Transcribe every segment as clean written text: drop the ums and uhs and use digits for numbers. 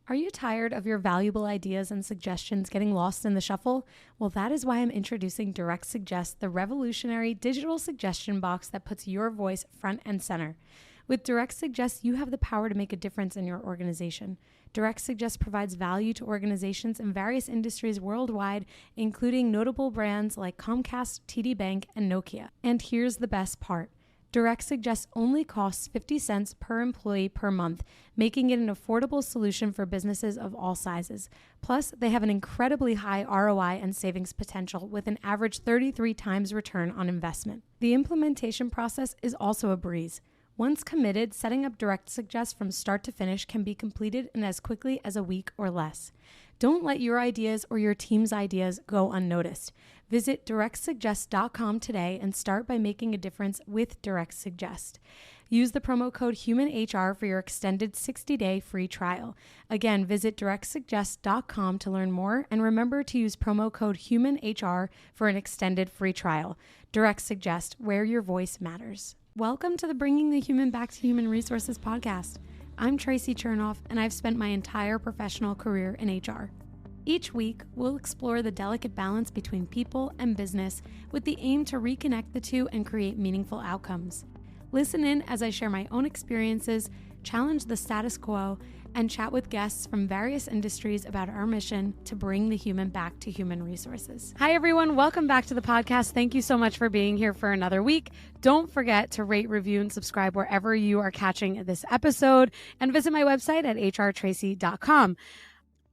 Are you tired of your valuable ideas and suggestions getting lost in the shuffle? Well, that is why I'm introducing Direct Suggest, the revolutionary digital suggestion box that puts your voice front and center. With Direct Suggest, you have the power to make a difference in your organization. Direct Suggest provides value to organizations in various industries worldwide, including notable brands like Comcast, TD Bank, and Nokia. And here's the best part. Direct Suggest only costs 50 cents per employee per month, making it an affordable solution for businesses of all sizes. Plus, they have an incredibly high ROI and savings potential with an average 33 times return on investment. The implementation process is also a breeze. Once committed, setting up Direct Suggest from start to finish can be completed in as quickly as a week or less. Don't let your ideas or your team's ideas go unnoticed. Visit directsuggest.com today and start by making a difference with Direct Suggest. Use the promo code HUMANHR for your extended 60-day free trial. Again, visit directsuggest.com to learn more, and remember to use promo code HUMANHR for an extended free trial. Direct Suggest, where your voice matters. Welcome to the Bringing the Human Back to Human Resources podcast. I'm Tracy Chernoff, and I've spent my entire professional career in HR. Each week, we'll explore the delicate balance between people and business with the aim to reconnect the two and create meaningful outcomes. Listen in as I share my own experiences, challenge the status quo, and chat with guests from various industries about our mission to bring the human back to human resources. Hi, everyone. Welcome back to the podcast. Thank you so much for being here for another week. Don't forget to rate, review, and subscribe wherever you are catching this episode, and visit my website at hrtracy.com.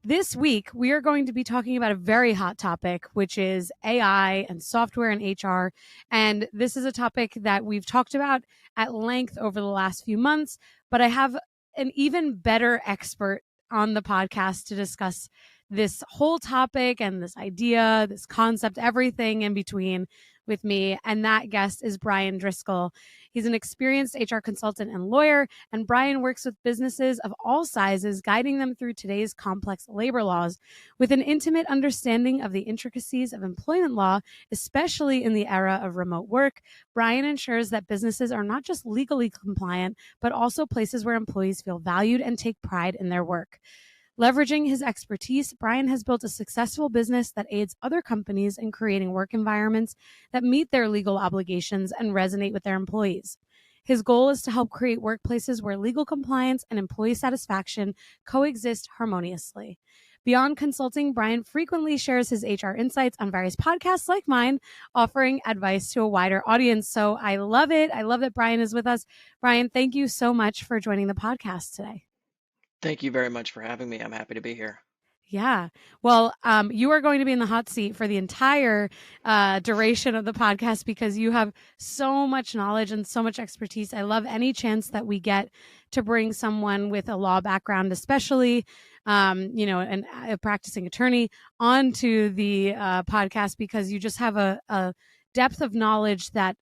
This week, we are going to be talking about a very hot topic, which is AI and software in HR. And this is a topic that we've talked about at length over the last few months, but I have an even better expert on the podcast to discuss this whole topic and this idea, this concept, everything in between with me. And that guest is Bryan Driscoll. He's an experienced HR consultant and lawyer, and Bryan works with businesses of all sizes, guiding them through today's complex labor laws. With an intimate understanding of the intricacies of employment law, especially in the era of remote work, Bryan ensures that businesses are not just legally compliant, but also places where employees feel valued and take pride in their work. Leveraging his expertise, Bryan has built a successful business that aids other companies in creating work environments that meet their legal obligations and resonate with their employees. His goal is to help create workplaces where legal compliance and employee satisfaction coexist harmoniously. Beyond consulting, Bryan frequently shares his HR insights on various podcasts like mine, offering advice to a wider audience. So I love it. I love that Bryan is with us. Bryan, thank you so much for joining the podcast today. Thank you very much for having me. I'm happy to be here. Yeah. Well, you are going to be in the hot seat for the entire duration of the podcast because you have so much knowledge and so much expertise. I love any chance that we get to bring someone with a law background, especially, a practicing attorney onto the podcast because you just have a depth of knowledge that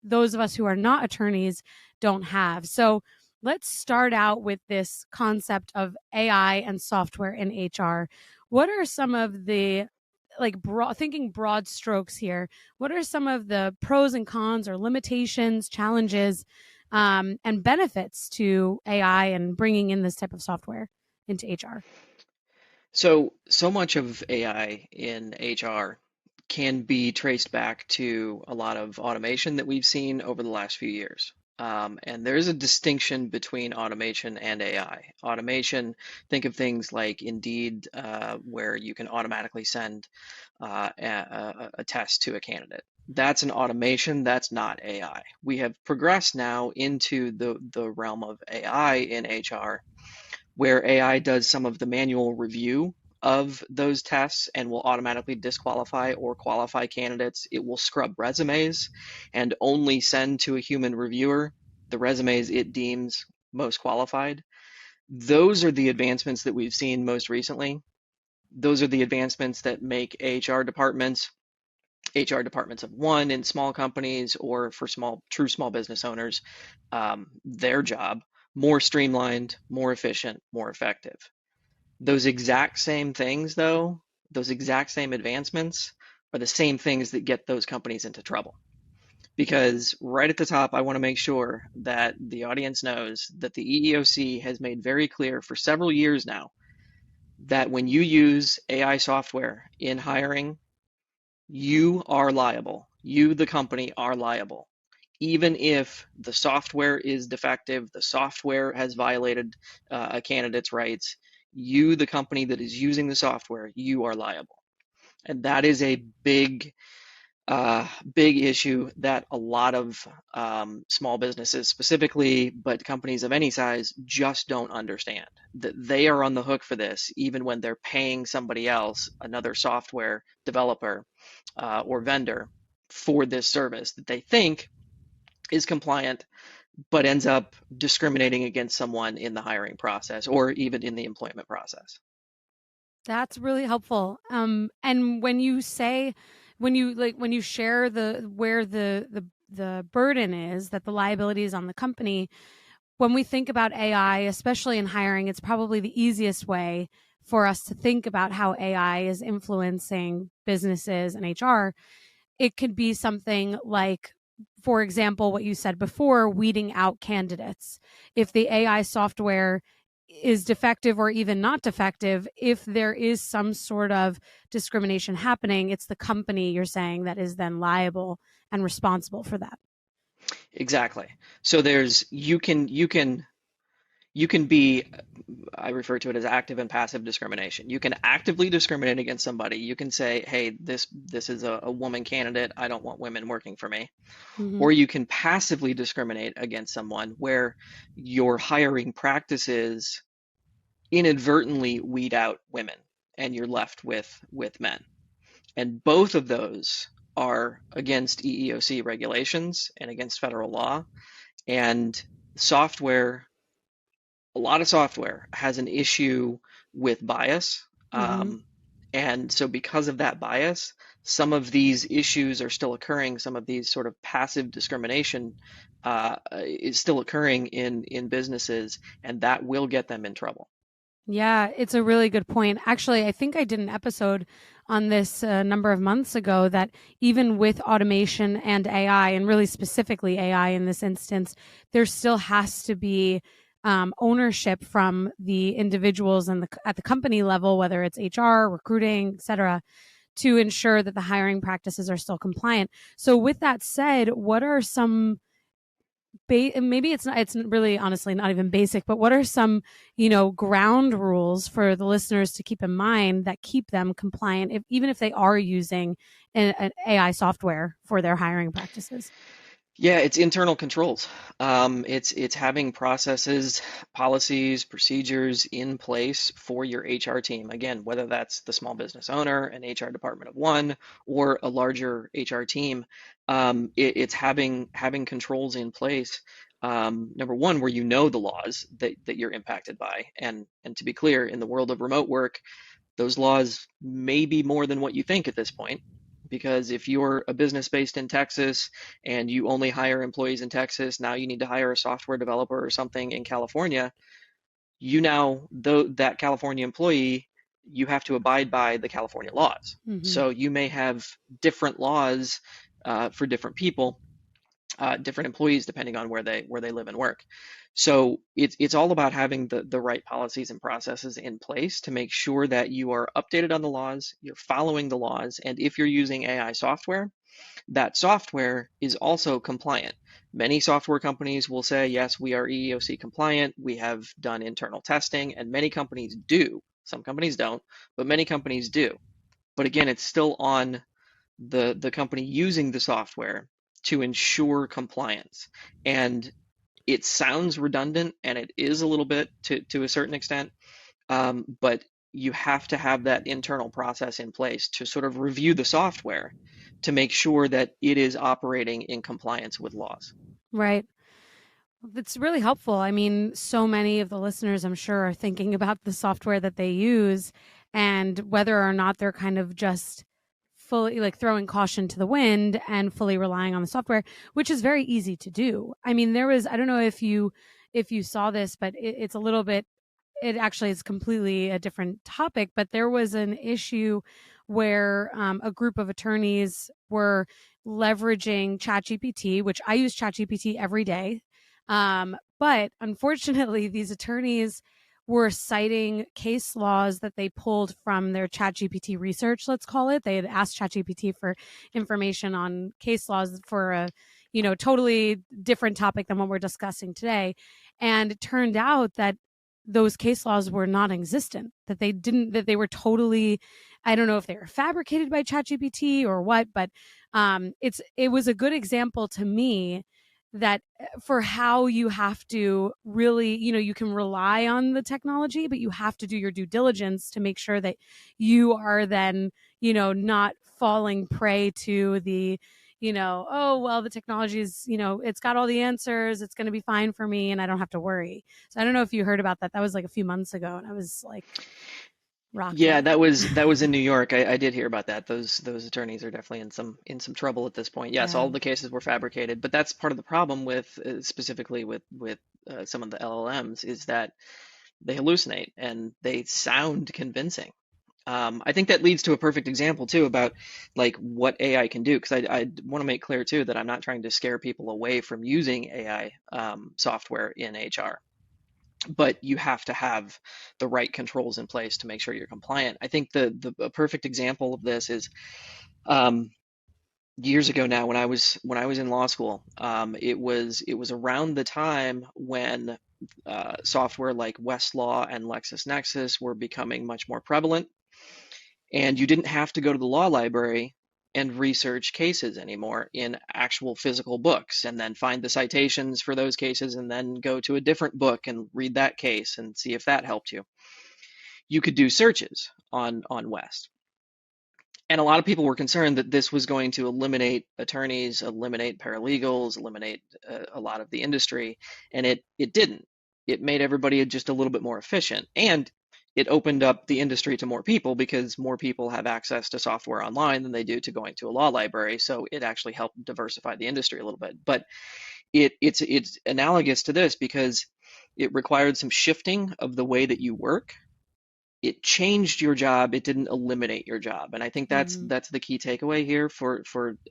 those of us who are not attorneys don't have. So let's start out with this concept of AI and software in HR. What are some of the, thinking broad strokes here, what are some of the pros and cons or limitations, challenges, and benefits to AI and bringing in this type of software into HR? So much of AI in HR can be traced back to a lot of automation that we've seen over the last few years. And there is a distinction between automation and AI. Automation, think of things like Indeed, where you can automatically send a test to a candidate. That's an automation, that's not AI. We have progressed now into the realm of AI in HR, where AI does some of the manual review of those tests and will automatically disqualify or qualify candidates. It will scrub resumes and only send to a human reviewer the resumes it deems most qualified. Those are the advancements that we've seen most recently. Those are the advancements that make HR departments of one in small companies or for true small business owners, their job more streamlined, more efficient, more effective. Those exact same things, though, those exact same advancements are the same things that get those companies into trouble. Because right at the top, I want to make sure that the audience knows that the EEOC has made very clear for several years now that when you use AI software in hiring, you are liable. You, the company, are liable. Even if the software is defective, the software has violated a candidate's rights, you, the company that is using the software, you are liable. And that is a big issue that a lot of small businesses specifically, but companies of any size, just don't understand. That they are on the hook for this, even when they're paying somebody else, another software developer or vendor, for this service that they think is compliant, but ends up discriminating against someone in the hiring process or even in the employment process. That's really helpful. And when you say, when you share where the burden is, that the liability is on the company, when we think about AI, especially in hiring, it's probably the easiest way for us to think about how AI is influencing businesses and HR. It could be something like, for example, what you said before, weeding out candidates. If the AI software is defective or even not defective, if there is some sort of discrimination happening, it's the company, you're saying, that is then liable and responsible for that. Exactly. So there's you can be, I refer to it as active and passive discrimination. You can actively discriminate against somebody. You can say, hey, this is a woman candidate. I don't want women working for me. Mm-hmm. Or you can passively discriminate against someone where your hiring practices inadvertently weed out women and you're left with men. And both of those are against EEOC regulations and against federal law. And software, a lot of software has an issue with bias. Mm-hmm. And so, because of that bias, some of these issues are still occurring. Some of these sort of passive discrimination is still occurring in businesses, and that will get them in trouble. Yeah, it's a really good point. Actually, I think I did an episode on this a number of months ago, that even with automation and AI, and really specifically AI in this instance, there still has to be ownership from the individuals and at the company level, whether it's HR, recruiting, et cetera, to ensure that the hiring practices are still compliant. So, with that said, what are some maybe it's really honestly not even basic, but what are some, ground rules for the listeners to keep in mind that keep them compliant, even if they are using an AI software for their hiring practices? Yeah, it's internal controls. It's having processes, policies, procedures in place for your HR team. Again, whether that's the small business owner, an HR department of one, or a larger HR team, it's having controls in place. Number one, where you know the laws that you're impacted by, and to be clear, in the world of remote work, those laws may be more than what you think at this point. Because if you're a business based in Texas and you only hire employees in Texas, now you need to hire a software developer or something in California. You now, though that California employee, you have to abide by the California laws. Mm-hmm. So you may have different laws for different people, different employees depending on where they live and work. So it's all about having the right policies and processes in place to make sure that you are updated on the laws, you're following the laws, and if you're using AI software, that software is also compliant. Many software companies will say, yes, we are EEOC compliant, we have done internal testing, and many companies do. Some companies don't, but many companies do. But again, it's still on the company using the software to ensure compliance. And it sounds redundant, and it is a little bit to a certain extent, but you have to have that internal process in place to sort of review the software to make sure that it is operating in compliance with laws. Right. It's really helpful. I mean, so many of the listeners, I'm sure, are thinking about the software that they use and whether or not they're kind of just fully like throwing caution to the wind and fully relying on the software, which is very easy to do. I mean, I don't know if you saw this, but it's a little bit, it actually is completely a different topic, but there was an issue where a group of attorneys were leveraging ChatGPT, which I use ChatGPT every day. But unfortunately, these attorneys were citing case laws that they pulled from their ChatGPT research, let's call it. They had asked ChatGPT for information on case laws for a, totally different topic than what we're discussing today. And it turned out that those case laws were non-existent, that they were totally, I don't know if they were fabricated by ChatGPT or what, but it was a good example to me that for how you have to really, you can rely on the technology, but you have to do your due diligence to make sure that you are then, not falling prey to the, oh, well, the technology is, it's got all the answers. It's going to be fine for me and I don't have to worry. So I don't know if you heard about that. That was like a few months ago and I was like Yeah, rocking. that was in New York. I did hear about that. Those attorneys are definitely in some trouble at this point. Yes, Yeah. all the cases were fabricated, but that's part of the problem with specifically with some of the LLMs is that they hallucinate and they sound convincing. I think that leads to a perfect example too about like what AI can do, because I want to make clear too that I'm not trying to scare people away from using AI software in HR, but you have to have the right controls in place to make sure you're compliant. I think the a perfect example of this is um, years ago now when I was in law school. It was around the time when software like Westlaw and LexisNexis were becoming much more prevalent, and you didn't have to go to the law library and research cases anymore in actual physical books and then find the citations for those cases and then go to a different book and read that case and see if that helped you. You could do searches on West. And a lot of people were concerned that this was going to eliminate attorneys, eliminate paralegals, eliminate a lot of the industry, and it didn't. It made everybody just a little bit more efficient, and it opened up the industry to more people because more people have access to software online than they do to going to a law library. So it actually helped diversify the industry a little bit. But it's analogous to this because it required some shifting of the way that you work. It changed your job, it didn't eliminate your job. And I think that's Mm-hmm. that's the key takeaway here for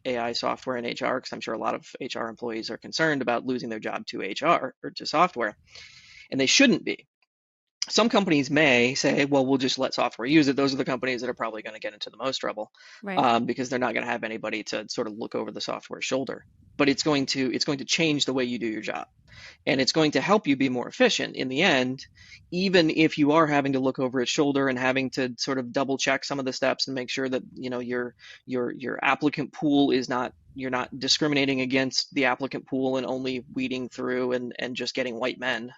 AI software and HR, because I'm sure a lot of HR employees are concerned about losing their job to HR or to software, and they shouldn't be. Some companies may say, well, we'll just let software use it. Those are the companies that are probably going to get into the most trouble, Right. because they're not going to have anybody to sort of look over the software shoulder. But it's going to change the way you do your job, and it's going to help you be more efficient in the end, even if you are having to look over its shoulder and having to sort of double check some of the steps and make sure that your applicant pool is not, you're not discriminating against the applicant pool and only weeding through and just getting white men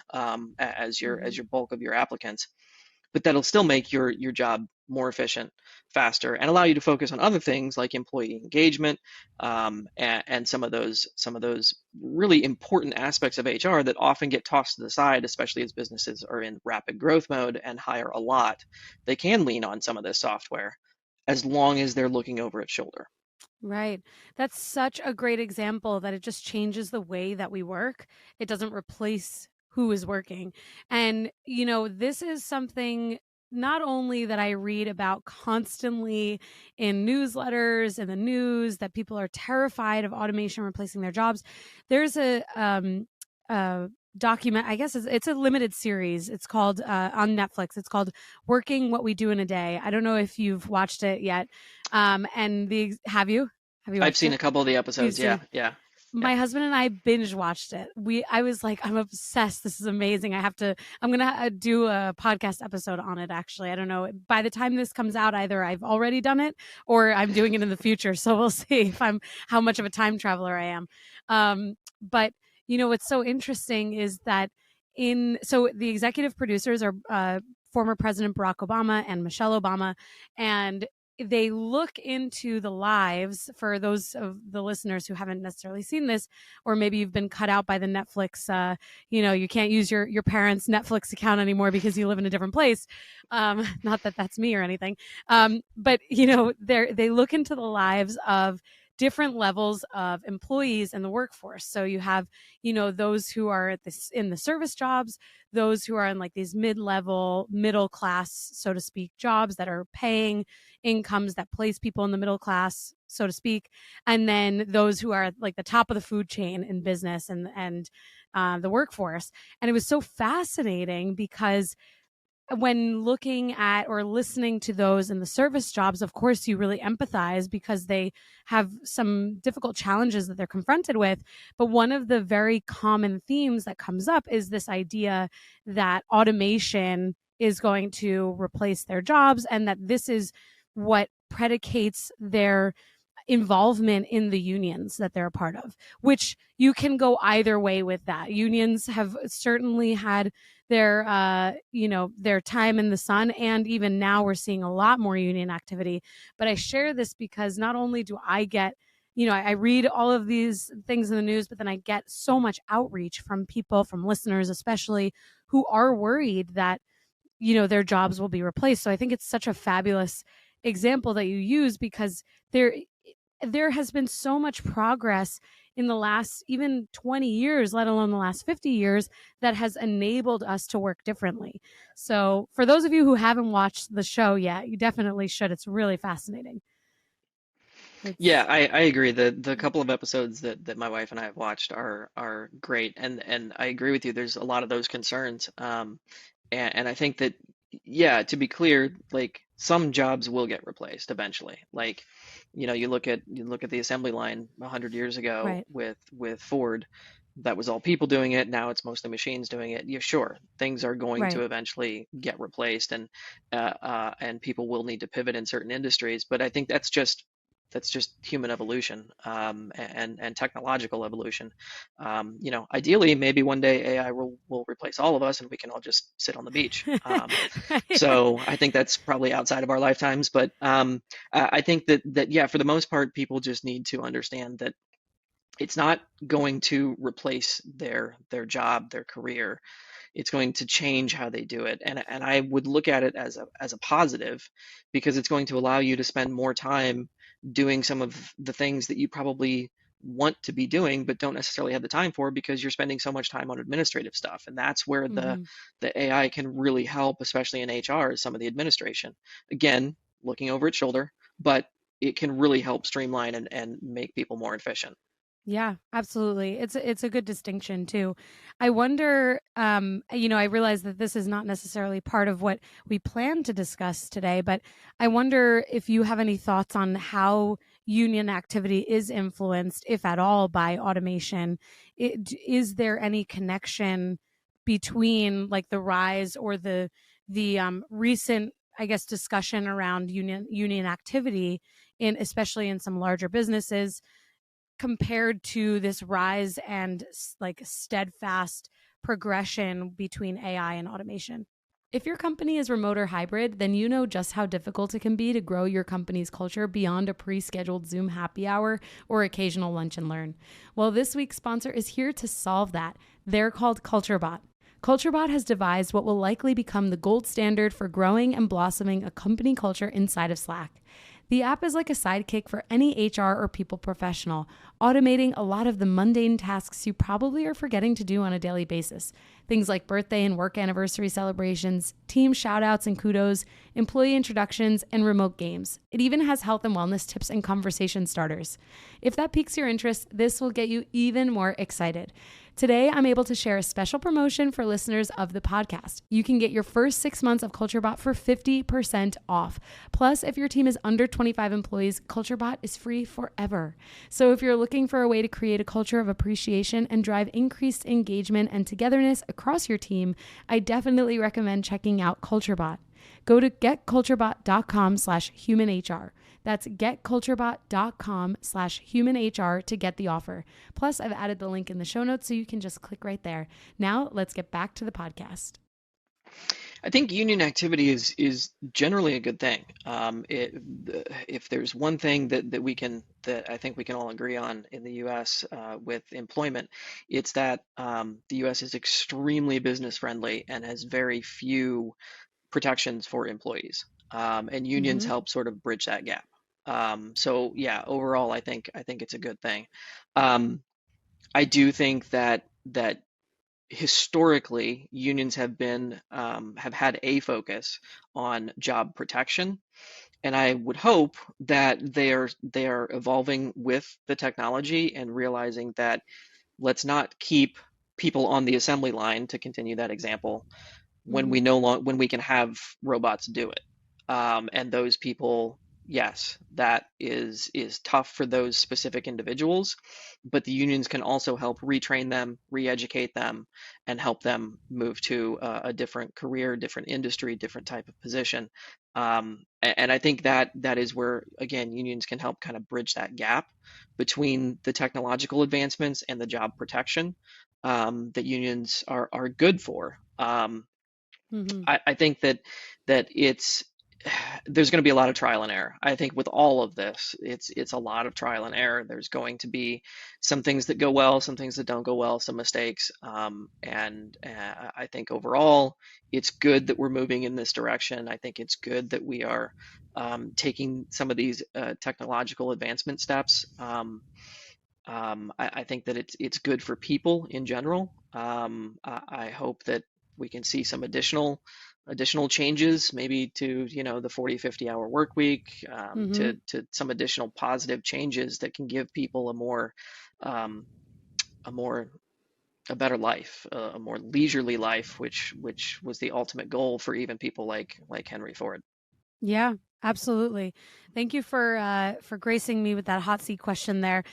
as your Mm-hmm. as your bulk of your applicants. But that'll still make your job more efficient, faster, and allow you to focus on other things like employee engagement, and some of those really important aspects of HR that often get tossed to the side, especially as businesses are in rapid growth mode and hire a lot. They can lean on some of this software as long as they're looking over its shoulder. Right. That's such a great example that it just changes the way that we work. It doesn't replace who is working. And, this is something not only that I read about constantly in newsletters and the news that people are terrified of automation replacing their jobs. There's a document, I guess it's a limited series. It's called on Netflix. It's called Working What We Do in a Day. I don't know if you've watched it yet. And have you? Have you I've watched seen it? a couple of the You've episodes. seen Yeah, it. yeah, yeah. My husband and I binge watched it. I was like, I'm obsessed. This is amazing. I'm going to do a podcast episode on it, actually. I don't know. By the time this comes out, either I've already done it or I'm doing it in the future. So we'll see how much of a time traveler I am. But, what's so interesting is that so the executive producers are former President Barack Obama and Michelle Obama. And they look into the lives for those of the listeners who haven't necessarily seen this, or maybe you've been cut out by the Netflix, you can't use your parents' Netflix account anymore because you live in a different place. Not that that's me or anything. But they look into the lives of different levels of employees in the workforce. So you have, those who are in the service jobs, those who are in like these mid-level, middle class, so to speak, jobs that are paying incomes that place people in the middle class, so to speak, and then those who are like the top of the food chain in business and the workforce. And it was so fascinating because when looking at or listening to those in the service jobs, of course, you really empathize because they have some difficult challenges that they're confronted with. But one of the very common themes that comes up is this idea that automation is going to replace their jobs, and that this is what predicates their involvement in the unions that they're a part of, which you can go either way with that. Unions have certainly had their their time in the sun, and even now we're seeing a lot more union activity. But I share this because not only do I get, I read all of these things in the news, but then I get so much outreach from people, from listeners especially, who are worried that their jobs will be replaced. So I think it's such a fabulous example that you use, because there has been so much progress in the last even 20 years, let alone the last 50 years, that has enabled us to work differently. So for those of you who haven't watched the show yet, you definitely should. It's really fascinating. Yeah, It's I agree. The couple of episodes that my wife and I have watched are great, and I agree with you. There's a lot of those concerns, and I think that, yeah, to be clear, like some jobs will get replaced eventually. Like, you look at the assembly line 100 years ago right, with Ford. That was all people doing it. Now it's mostly machines doing it. Yeah, sure, things are going to right. eventually get replaced, and people will need to pivot in certain industries. But I think that's just human evolution, and technological evolution. Ideally, maybe one day AI will replace all of us, and we can all just sit on the beach. Right. So I think that's probably outside of our lifetimes, but I think that yeah, for the most part, people just need to understand that it's not going to replace their job, their career. It's going to change how they do it, and I would look at it as a positive, because it's going to allow you to spend more time doing some of the things that you probably want to be doing but don't necessarily have the time for, because you're spending so much time on administrative stuff. And that's where the Hmm. the AI can really help, especially in HR, is some of the administration. Again, looking over its shoulder, but it can really help streamline and make people more efficient. Yeah, absolutely. It's a good distinction too. I wonder, I realize that this is not necessarily part of what we plan to discuss today, but I wonder if you have any thoughts on how union activity is influenced, if at all, by automation. Is there any connection between like the rise or the recent, I guess, discussion around union activity in, especially in some larger businesses, compared to this rise and like steadfast progression between AI and automation? If your company is remote or hybrid, then you know just how difficult it can be to grow your company's culture beyond a pre scheduled Zoom happy hour or occasional lunch and learn. Well, this week's sponsor is here to solve that. They're called CultureBot. CultureBot has devised what will likely become the gold standard for growing and blossoming a company culture inside of Slack. The app is like a sidekick for any HR or people professional, automating a lot of the mundane tasks you probably are forgetting to do on a daily basis. Things like birthday and work anniversary celebrations, team shoutouts and kudos, employee introductions, and remote games. It even has health and wellness tips and conversation starters. If that piques your interest, this will get you even more excited. Today, I'm able to share a special promotion for listeners of the podcast. You can get your first 6 months of CultureBot for 50% off. Plus, if your team is under 25 employees, CultureBot is free forever. So if you're looking for a way to create a culture of appreciation and drive increased engagement and togetherness across your team, I definitely recommend checking out CultureBot. Go to getculturebot.com/humanhr. That's getculturebot.com/humanhr to get the offer. Plus, I've added the link in the show notes so you can just click right there. Now, let's get back to the podcast. I think union activity is generally a good thing. If there's one thing that I think we can all agree on in the U.S. With employment, it's that the U.S. is extremely business friendly and has very few protections for employees, and unions Mm-hmm. help sort of bridge that gap. So yeah, overall, I think it's a good thing. Um, I do think that historically unions have had a focus on job protection, and I would hope that they are evolving with the technology and realizing that let's not keep people on the assembly line, to continue that example, when we no long when we can have robots do it. And those people, yes, that is tough for those specific individuals, but the unions can also help retrain them, re-educate them, and help them move to a different career, different industry, different type of position. And I think that is where, again, unions can help kind of bridge that gap between the technological advancements and the job protection that unions are good for. Mm-hmm. I think that it's there's going to be a lot of trial and error. I think with all of this, it's a lot of trial and error. There's going to be some things that go well, some things that don't go well, some mistakes. And I think overall, it's good that we're moving in this direction. I think it's good that we are taking some of these technological advancement steps. I think that it's good for people in general. I hope that we can see some additional changes, maybe to the 40-50 hour work week, Mm-hmm. to some additional positive changes that can give people um, a more a better life, a more leisurely life, which was the ultimate goal for even people like Henry Ford. Yeah, absolutely. Thank you for gracing me with that hot seat question there.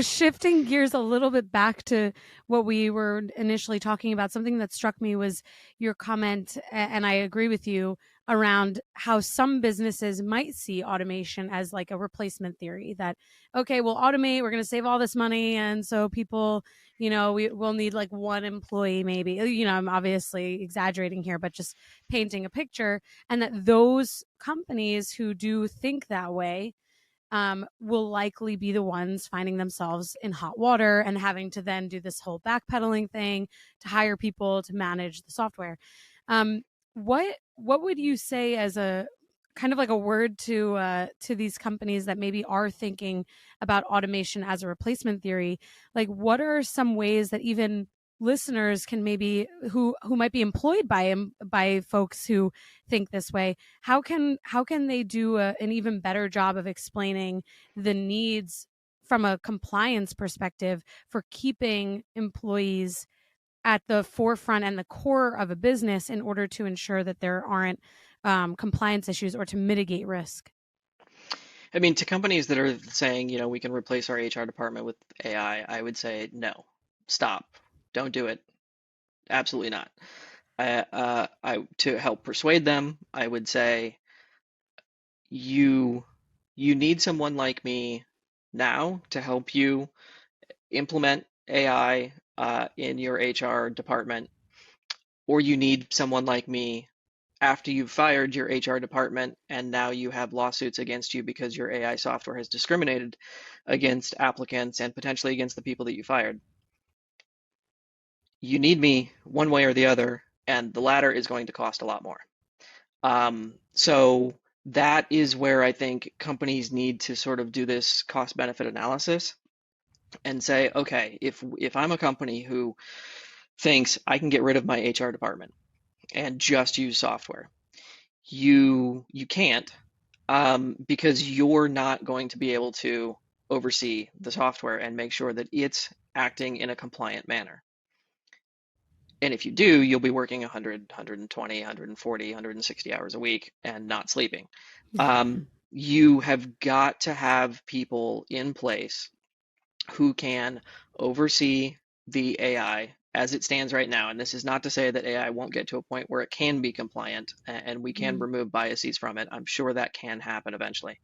Shifting gears a little bit back to what we were initially talking about, something that struck me was your comment, and I agree with you around how some businesses might see automation as like a replacement theory that, okay, we'll automate, we're going to save all this money. And so people, we'll need like one employee, maybe. I'm obviously exaggerating here, but just painting a picture, and that those companies who do think that way will likely be the ones finding themselves in hot water and having to then do this whole backpedaling thing to hire people to manage the software. Um, what would you say as a kind of like a word to these companies that maybe are thinking about automation as a replacement theory? Like, what are some ways that even listeners can maybe who might be employed by folks who think this way, how can they do an even better job of explaining the needs from a compliance perspective for keeping employees at the forefront and the core of a business in order to ensure that there aren't compliance issues or to mitigate risk? I mean, to companies that are saying, we can replace our HR department with AI, I would say no, stop, don't do it, absolutely not. I to help persuade them, I would say you you need someone like me now to help you implement AI in your HR department, or you need someone like me after you've fired your HR department and now you have lawsuits against you because your AI software has discriminated against applicants and potentially against the people that you fired. You need me one way or the other, and the latter is going to cost a lot more. So that is where I think companies need to sort of do this cost benefit analysis and say, okay, if I'm a company who thinks I can get rid of my HR department and just use software, you can't, because you're not going to be able to oversee the software and make sure that it's acting in a compliant manner. And if you do, you'll be working 100, 120, 140, 160 hours a week and not sleeping. You have got to have people in place who can oversee the AI as it stands right now. And this is not to say that AI won't get to a point where it can be compliant and we can Mm, remove biases from it. I'm sure that can happen eventually,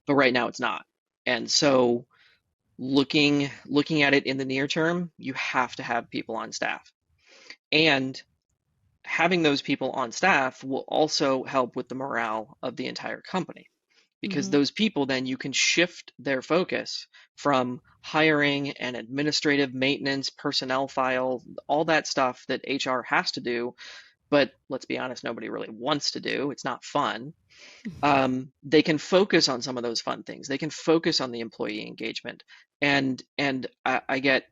but right now it's not. And so looking at it in the near term, you have to have people on staff. And having those people on staff will also help with the morale of the entire company, because mhm. those people, then you can shift their focus from hiring and administrative maintenance, personnel file, all that stuff that HR has to do, but let's be honest, nobody really wants to do. It's not fun. They can focus on some of those fun things. They can focus on the employee engagement. And I get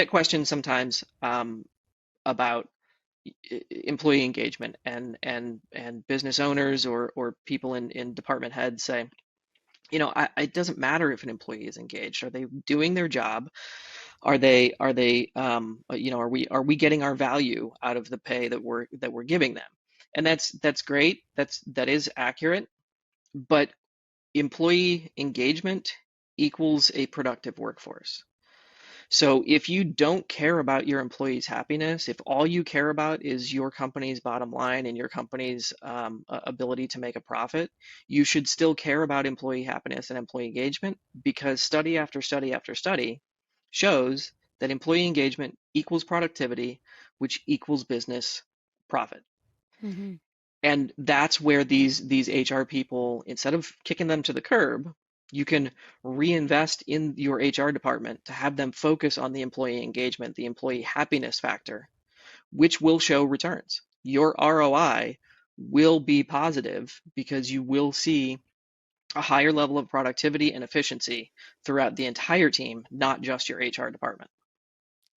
questions sometimes about employee engagement, and business owners or people in department heads say, it doesn't matter if an employee is engaged. Are they doing their job? are we getting our value out of the pay that we're giving them? And that's great. That is accurate, but employee engagement equals a productive workforce. So if you don't care about your employees' happiness, if all you care about is your company's bottom line and your company's ability to make a profit, you should still care about employee happiness and employee engagement, because study after study after study shows that employee engagement equals productivity, which equals business profit. Hmm. And that's where these HR people, instead of kicking them to the curb, you can reinvest in your HR department to have them focus on the employee engagement, the employee happiness factor, which will show returns. Your ROI will be positive because you will see a higher level of productivity and efficiency throughout the entire team, not just your HR department.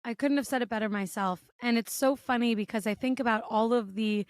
I couldn't have said it better myself. And it's so funny because I think about all of the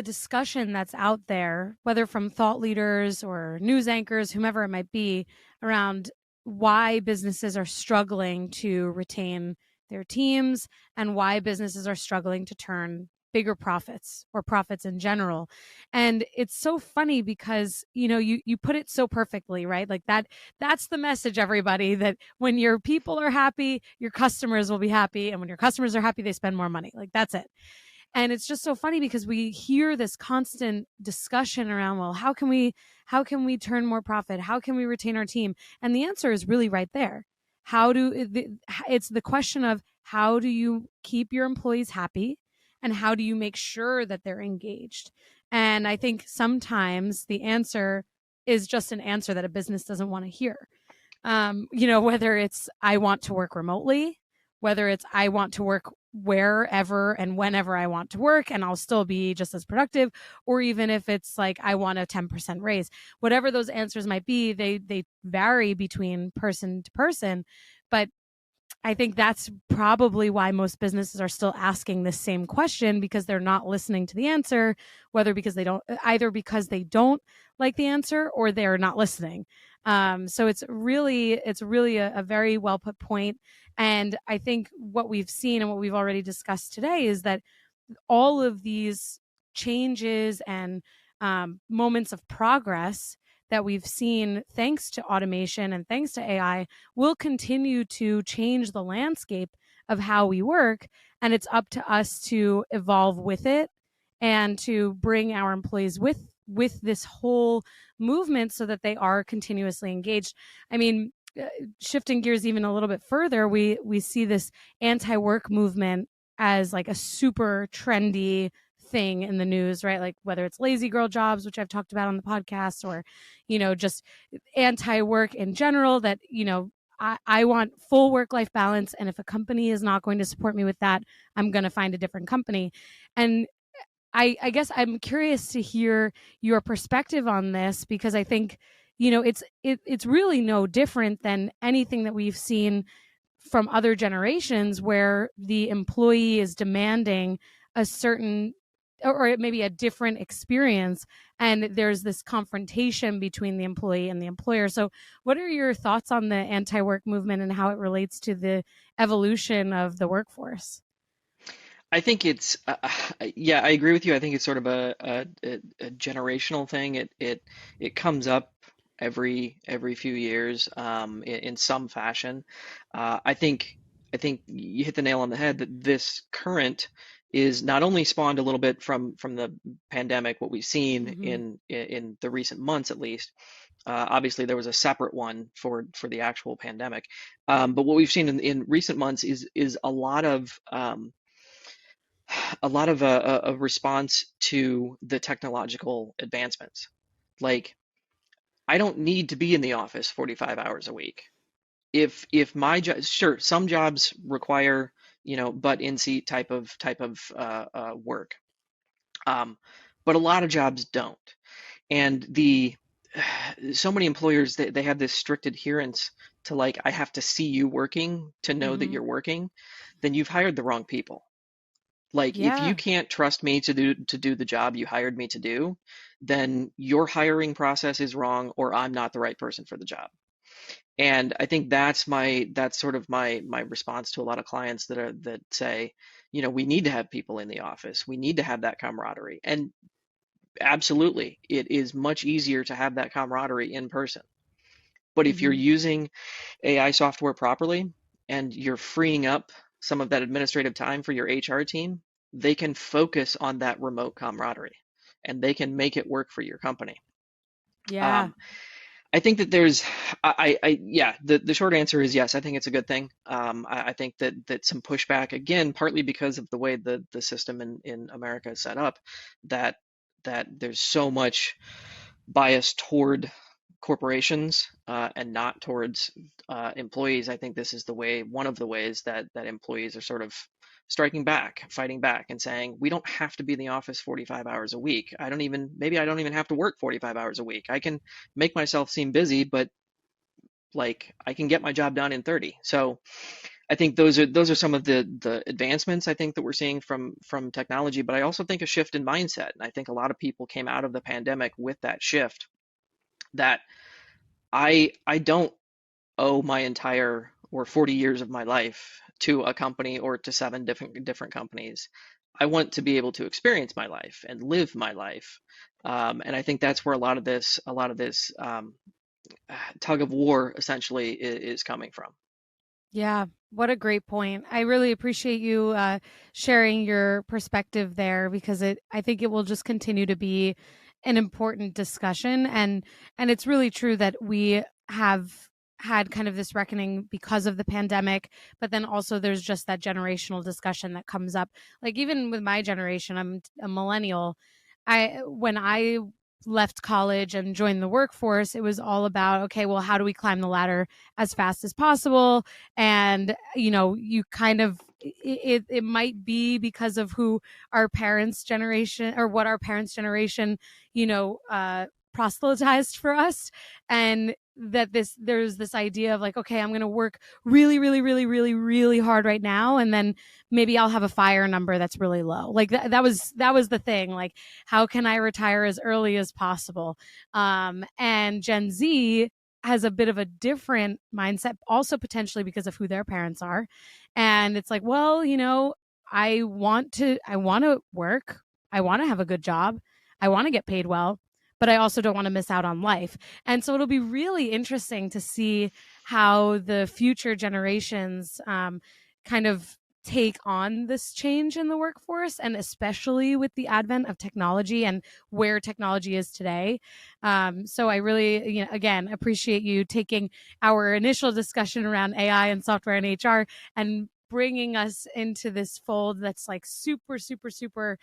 discussion that's out there, whether from thought leaders or news anchors, whomever it might be, around why businesses are struggling to retain their teams and why businesses are struggling to turn bigger profits or profits in general. And it's so funny because you put it so perfectly, right? Like that's the message, everybody, that when your people are happy, your customers will be happy, and when your customers are happy, they spend more money. Like that's it. And it's just so funny because we hear this constant discussion around, well, how can we turn more profit, how can we retain our team? And the answer is really right there. It's the question of how do you keep your employees happy, and how do you make sure that they're engaged? And I think sometimes the answer is just an answer that a business doesn't want to hear. Whether it's I want to work remotely, whether it's I want to work wherever and whenever I want to work and I'll still be just as productive, or even if it's like I want a 10% raise. Whatever those answers might be, they vary between person to person, but I think that's probably why most businesses are still asking this same question, because they're not listening to the answer, whether because they don't, either because they don't like the answer or they're not listening. So it's really a very well put point. And I think what we've seen and what we've already discussed today is that all of these changes and moments of progress that we've seen thanks to automation and thanks to AI will continue to change the landscape of how we work. And it's up to us to evolve with it and to bring our employees with this whole movement so that they are continuously engaged. I mean, shifting gears even a little bit further, we see this anti-work movement as like a super trendy thing in the news, right? Like whether it's lazy girl jobs, which I've talked about on the podcast, or just anti-work in general, that I want full work-life balance, and if a company is not going to support me with that, I'm going to find a different company. And I guess I'm curious to hear your perspective on this, because I think it's really no different than anything that we've seen from other generations, where the employee is demanding a certain or maybe a different experience, and there's this confrontation between the employee and the employer. So what are your thoughts on the anti-work movement and how it relates to the evolution of the workforce? I think yeah, I agree with you. I think it's sort of a generational thing. It comes up every few years in some fashion. I think you hit the nail on the head that this current is not only spawned a little bit from the pandemic, what we've seen Mm-hmm. in the recent months at least. Obviously, there was a separate one for the actual pandemic, but what we've seen in recent months is a lot of a response to the technological advancements. Like, I don't need to be in the office 45 hours a week. If my job, sure, some jobs require, butt in seat type of work, um, but a lot of jobs don't. And the so many employers, they have this strict adherence to, like, I have to see you working to know that Mm-hmm. you're working. Then you've hired the wrong people. Like, if you Yeah. can't trust me to do the job you hired me to do, then your hiring process is wrong, or I'm not the right person for the job. And I think that's sort of my response to a lot of clients that say, we need to have people in the office. We need to have that camaraderie. And absolutely, it is much easier to have that camaraderie in person. But if you're Hmm. using AI software properly and you're freeing up some of that administrative time for your HR team, they can focus on that remote camaraderie and they can make it work for your company. Yeah. Um, I think that yeah, the short answer is yes. I think it's a good thing. I think that some pushback, again, partly because of the way the system in America is set up, that there's so much bias toward corporations and not towards employees. I think this is one of the ways that employees are sort of striking back, fighting back, and saying we don't have to be in the office 45 hours a week. Maybe I don't even have to work 45 hours a week. I can make myself seem busy, but like I can get my job done in 30. So I think those are some of the advancements I think that we're seeing from technology, but I also think a shift in mindset. And I think a lot of people came out of the pandemic with that shift that I don't owe my entire or 40 years of my life to a company or to seven different companies. I want to be able to experience my life and live my life. And I think that's where a lot of this tug of war essentially is coming from. Yeah, what a great point. I really appreciate you sharing your perspective there because I think it will just continue to be an important discussion, and it's really true that we have had kind of this reckoning because of the pandemic, but then also there's just that generational discussion that comes up. Like even with my generation, I'm a millennial. I when I left college and joined the workforce, it was all about, okay, well, how do we climb the ladder as fast as possible? And you kind of it might be because of who our parents generation or what our parents generation you know proselytized for us, and that there's this idea of like, okay, I'm going to work really really really really really hard right now, and then maybe I'll have a fire number that's really low. Like that was the thing, like how can I retire as early as possible? And Gen Z has a bit of a different mindset, also potentially because of who their parents are. And it's like, well, I want to work. I want to have a good job. I want to get paid well, but I also don't want to miss out on life. And so it'll be really interesting to see how the future generations kind of take on this change in the workforce, and especially with the advent of technology and where technology is today. So I really, again, appreciate you taking our initial discussion around AI and software and HR and bringing us into this fold that's like super, super, super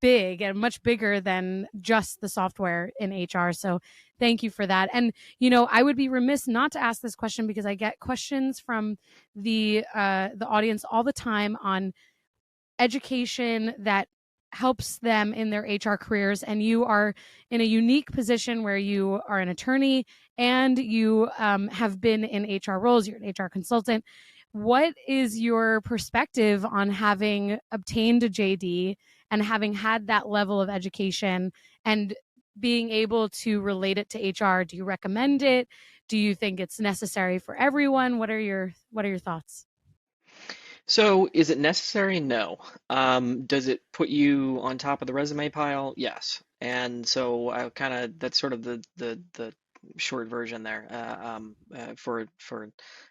big and much bigger than just the software in HR. So thank you for that. And, I would be remiss not to ask this question because I get questions from the audience all the time on education that helps them in their HR careers. And you are in a unique position where you are an attorney and you have been in HR roles. You're an HR consultant. What is your perspective on having obtained a JD and having had that level of education and being able to relate it to HR? Do you recommend it? Do you think it's necessary for everyone? What are your thoughts? So is it necessary? No. Does it put you on top of the resume pile? Yes. And so that's sort of the short version there for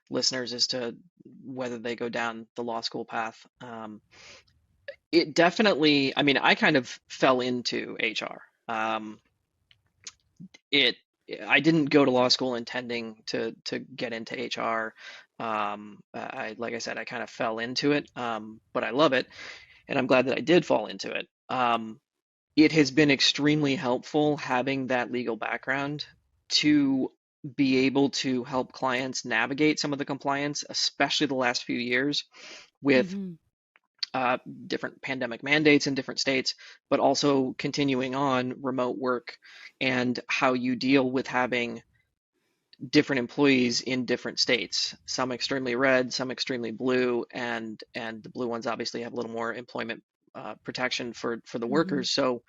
listeners as to whether they go down the law school path. It definitely, I mean, I kind of fell into HR. It I didn't go to law school intending to get into HR. Like I said, I kind of fell into it, but I love it, and I'm glad that I did fall into it. It has been extremely helpful having that legal background to be able to help clients navigate some of the compliance, especially the last few years with Mm-hmm. uh, different pandemic mandates in different states, but also continuing on remote work and how you deal with having different employees in different states, some extremely red, some extremely blue, and the blue ones obviously have a little more employment protection for the Mm-hmm. workers. So,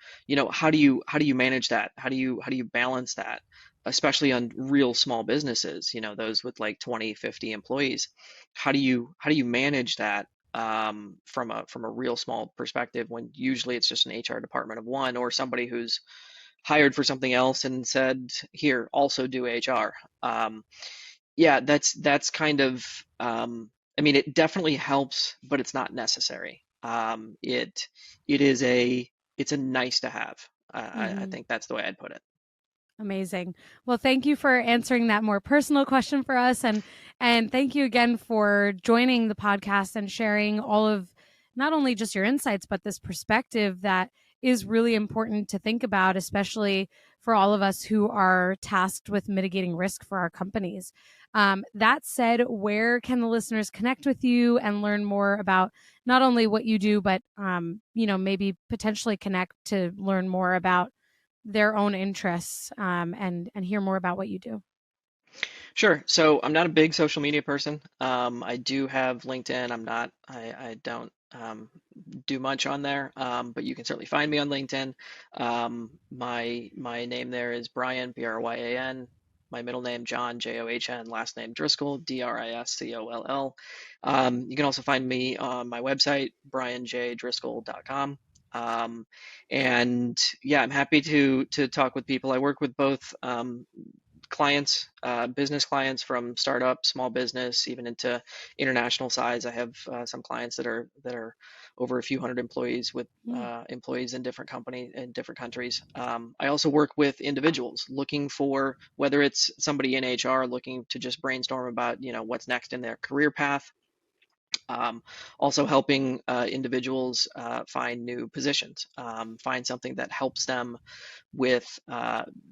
how do you manage that? How do you balance that? especially on real small businesses, those with like 20, 50 employees. How do you manage that from a real small perspective when usually it's just an HR department of one, or somebody who's hired for something else and said, here, also do HR. Yeah, that's kind of, I mean, it definitely helps, but it's not necessary. It's a nice to have. I Mhm. think that's the way I'd put it. Amazing. Well, thank you for answering that more personal question for us, and thank you again for joining the podcast and sharing all of not only just your insights but this perspective that is really important to think about, especially for all of us who are tasked with mitigating risk for our companies. That said, where can the listeners connect with you and learn more about not only what you do, but maybe potentially connect to learn more about their own interests, and hear more about what you do? Sure. So I'm not a big social media person. I do have LinkedIn. I don't do much on there, but you can certainly find me on LinkedIn. My name there is Bryan, Bryan. My middle name, John, John, last name Driscoll, Driscoll. You can also find me on my website, bryanjdriscoll.com. Um, and yeah, I'm happy to talk with people. I work with both clients, business clients from startup, small business, even into international size. I have some clients that are over a few hundred employees, with Mm. employees in different companies in different countries. I also work with individuals looking for, whether it's somebody in HR looking to just brainstorm about what's next in their career path. Um, Also helping individuals find new positions, find something that helps them with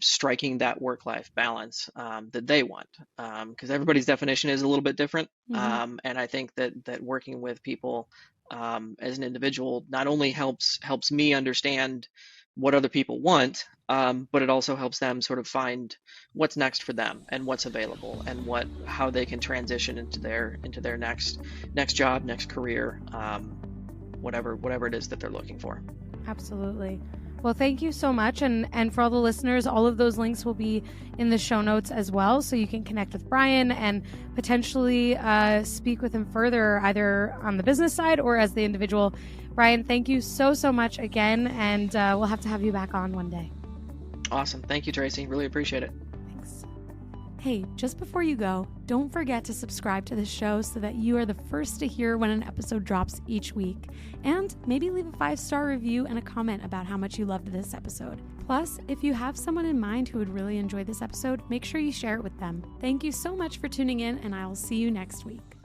striking that work-life balance that they want, because everybody's definition is a little bit different. Hmm. And I think that working with people as an individual not only helps me understand what other people want, but it also helps them sort of find what's next for them and what's available and how they can transition into their next job, next career, whatever it is that they're looking for. Absolutely. Well, thank you so much. And for all the listeners, all of those links will be in the show notes as well. So you can connect with Bryan and potentially speak with him further, either on the business side or as the individual. Bryan, thank you so much again. And we'll have to have you back on one day. Awesome. Thank you, Tracy. Really appreciate it. Thanks. Hey, just before you go, don't forget to subscribe to the show so that you are the first to hear when an episode drops each week. And maybe leave a 5-star review and a comment about how much you loved this episode. Plus, if you have someone in mind who would really enjoy this episode, make sure you share it with them. Thank you so much for tuning in, and I will see you next week.